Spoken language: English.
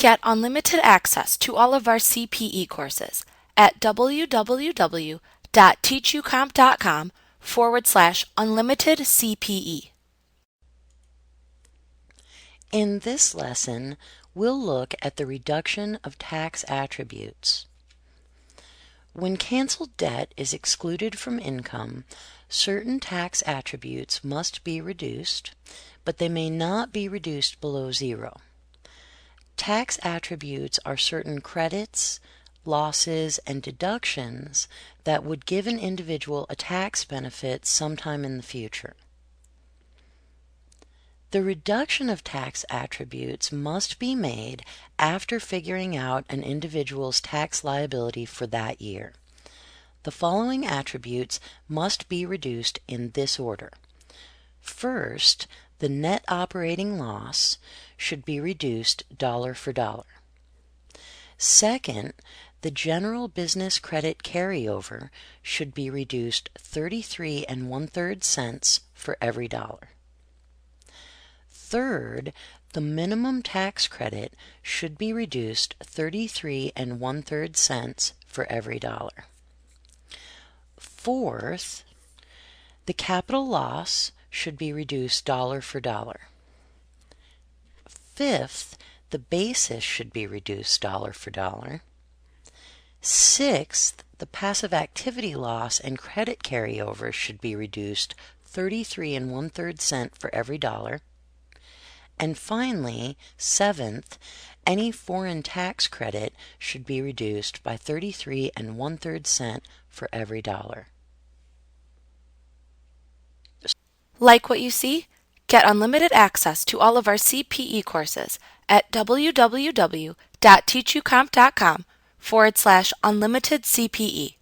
Get unlimited access to all of our CPE courses at www.teachucomp.com/unlimited CPE. In this lesson, we'll look at the reduction of tax attributes. When canceled debt is excluded from income, certain tax attributes must be reduced, but they may not be reduced below zero. Tax attributes are certain credits, losses, and deductions that would give an individual a tax benefit sometime in the future. The reduction of tax attributes must be made after figuring out an individual's tax liability for that year. The following attributes must be reduced in this order. First, the net operating loss should be reduced dollar for dollar. Second, the general business credit carryover should be reduced 33 1/3 cents for every dollar. Third, the minimum tax credit should be reduced 33 1/3 cents for every dollar. Fourth, the capital loss should be reduced dollar for dollar. Fifth, the basis should be reduced dollar for dollar. Sixth, the passive activity loss and credit carryover should be reduced 33 1/3 cents for every dollar. And finally, seventh, any foreign tax credit should be reduced by 33 1/3 cents for every dollar. Like what you see? Get unlimited access to all of our CPE courses at www.teachucomp.com/unlimited CPE.